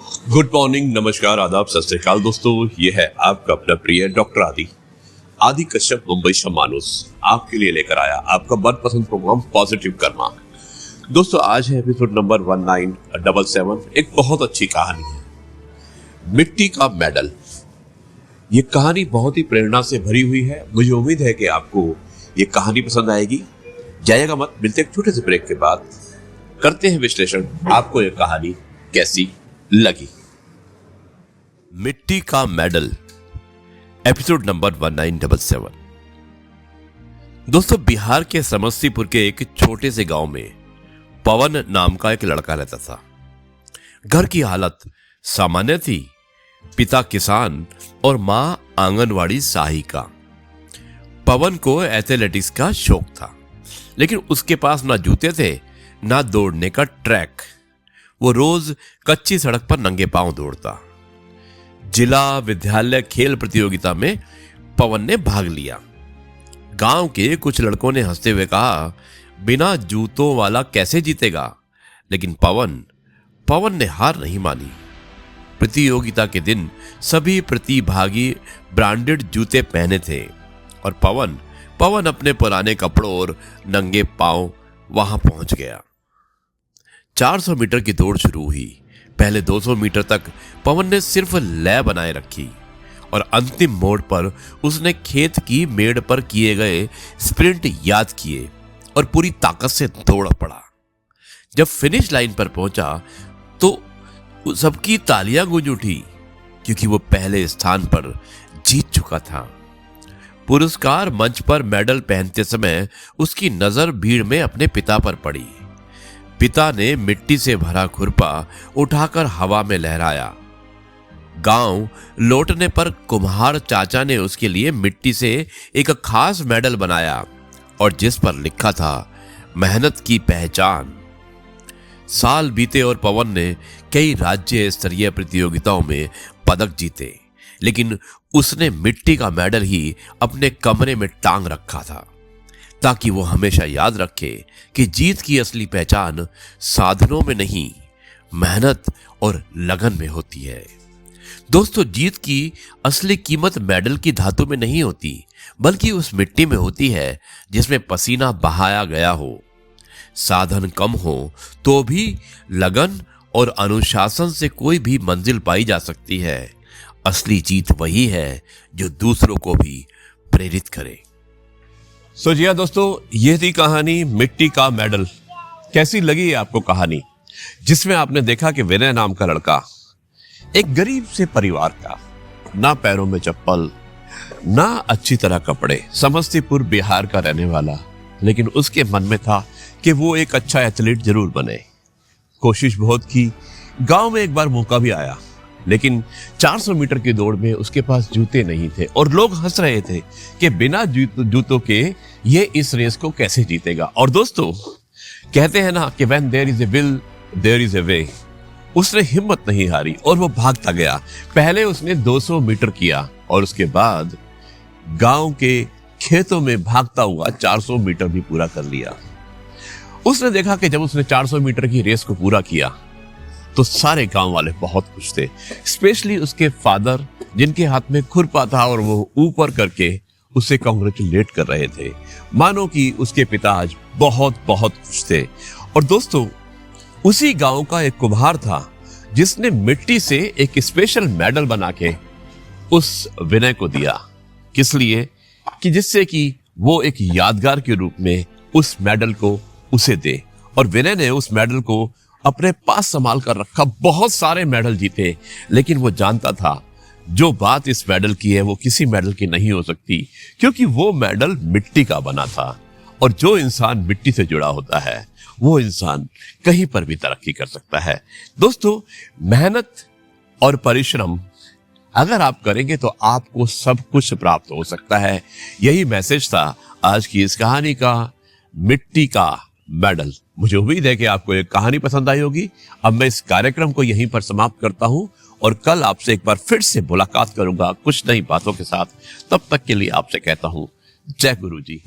Good morning, नमस्कार, आदाब, सत श्री अकाल दोस्तों। ये है आपका अपना प्रिय डॉक्टर आदि कश्यप मुंबई शमानुस आपके लिए लेकर आया आपका मनपसंद प्रोग्राम पॉजिटिव कर्मा। दोस्तों आज है एपिसोड नंबर 1977। एक बहुत अच्छी कहानी है, मिट्टी का मेडल। ये कहानी बहुत ही प्रेरणा से भरी हुई है। मुझे उम्मीद है कि आपको ये कहानी पसंद आएगी। जाइएगा मत, मिलते एक छोटे से ब्रेक के बाद करते हैं विश्लेषण, आपको ये कहानी कैसी लगी। मिट्टी का मेडल, एपिसोड नंबर 1977। दोस्तों, बिहार के समस्तीपुर के एक छोटे से गांव में पवन नाम का एक लड़का रहता था। घर की हालत सामान्य थी। पिता किसान और मां आंगनवाड़ी सहायिका। पवन को एथलेटिक्स का शौक था, लेकिन उसके पास ना जूते थे ना दौड़ने का ट्रैक। वो रोज कच्ची सड़क पर नंगे पांव दौड़ता। जिला विद्यालय खेल प्रतियोगिता में पवन ने भाग लिया। गांव के कुछ लड़कों ने हंसते हुए कहा, बिना जूतों वाला कैसे जीतेगा। लेकिन पवन ने हार नहीं मानी। प्रतियोगिता के दिन सभी प्रतिभागी ब्रांडेड जूते पहने थे और पवन अपने पुराने कपड़ों और नंगे पांव वहां पहुंच गया। 400 मीटर की दौड़ शुरू हुई। पहले 200 मीटर तक पवन ने सिर्फ लय बनाए रखी और अंतिम मोड़ पर उसने खेत की मेड़ पर किए गए स्प्रिंट याद किए और पूरी ताकत से दौड़ पड़ा। जब फिनिश लाइन पर पहुंचा तो सबकी तालियां गूंज उठी, क्योंकि वो पहले स्थान पर जीत चुका था। पुरस्कार मंच पर मेडल पहनते समय उसकी नजर भीड़ में अपने पिता पर पड़ी। पिता ने मिट्टी से भरा खुरपा उठाकर हवा में लहराया। गांव लौटने पर कुम्हार चाचा ने उसके लिए मिट्टी से एक खास मेडल बनाया और जिस पर लिखा था, मेहनत की पहचान। साल बीते और पवन ने कई राज्य स्तरीय प्रतियोगिताओं में पदक जीते, लेकिन उसने मिट्टी का मेडल ही अपने कमरे में टांग रखा था, ताकि वो हमेशा याद रखे कि जीत की असली पहचान साधनों में नहीं, मेहनत और लगन में होती है। दोस्तों, जीत की असली कीमत मेडल की धातु में नहीं होती, बल्कि उस मिट्टी में होती है जिसमें पसीना बहाया गया हो। साधन कम हो तो भी लगन और अनुशासन से कोई भी मंजिल पाई जा सकती है। असली जीत वही है जो दूसरों को भी प्रेरित करे। सो जी हाँ दोस्तों, ये थी कहानी मिट्टी का मेडल। कैसी लगी आपको कहानी, जिसमें आपने देखा कि विनय नाम का लड़का एक गरीब से परिवार का, ना पैरों में चप्पल ना अच्छी तरह कपड़े, समस्तीपुर बिहार का रहने वाला, लेकिन उसके मन में था कि वो एक अच्छा एथलीट जरूर बने। कोशिश बहुत की। गांव में एक बार मौका भी आया, लेकिन 400 मीटर की दौड़ में उसके पास जूते नहीं थे और लोग हंस रहे थे कि बिना जूतों के ये इस रेस को कैसे जीतेगा। और दोस्तों, कहते हैं ना कि when there is a will, there is a way। उसने हिम्मत नहीं हारी और वो भागता गया। पहले उसने 200 मीटर किया और उसके बाद गांव के खेतों में भागता हुआ 400 मीटर भी पूरा कर लिया। उसने देखा कि जब उसने 400 मीटर की रेस को पूरा किया तो सारे गांव वाले बहुत खुश थे, स्पेशली उसके फादर, जिनके हाथ में खुरपा था और वो ऊपर करके उसे कांग्रेचुलेट कर रहे थे, मानो कि उसके पिता आज बहुत बहुत खुश थे। और दोस्तों, उसी गांव का एक कुम्हार था जिसने मिट्टी से एक स्पेशल मेडल बना के उस विनय को दिया। किस लिए? कि जिससे कि वो एक यादगार के रूप में उस मेडल को उसे दे। और विनय ने उस मेडल को अपने पास संभाल कर रखा। बहुत सारे मेडल जीते, लेकिन वो जानता था जो बात इस मेडल की है वो किसी मेडल की नहीं हो सकती, क्योंकि वो मेडल मिट्टी का बना था। और जो इंसान मिट्टी से जुड़ा होता है वो इंसान कहीं पर भी तरक्की कर सकता है। दोस्तों, मेहनत और परिश्रम अगर आप करेंगे तो आपको सब कुछ प्राप्त हो सकता है। यही मैसेज था आज की इस कहानी का, मिट्टी का मेडल। मुझे उम्मीद है कि आपको ये कहानी पसंद आई होगी। अब मैं इस कार्यक्रम को यहीं पर समाप्त करता हूं और कल आपसे एक बार फिर से मुलाकात करूंगा कुछ नई बातों के साथ। तब तक के लिए आपसे कहता हूं, जय गुरु जी।